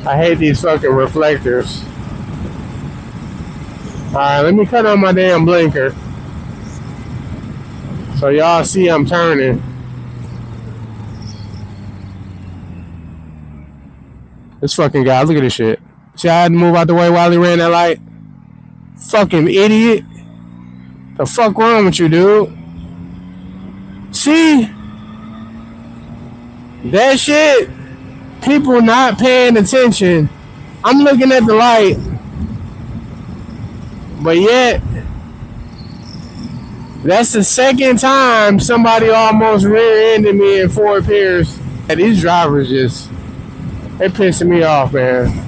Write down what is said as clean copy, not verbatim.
I hate these fucking reflectors. Alright, let me cut on my damn blinker. So y'all see I'm turning. This fucking guy, look at this shit. See, I had to move out the way while he ran that light. Fucking idiot. The fuck wrong with you, dude? See? That shit, people not paying attention. I'm looking at the light, but yet, that's the second time somebody almost rear-ended me in Fort Pierce. And these drivers just, they pissing me off, man.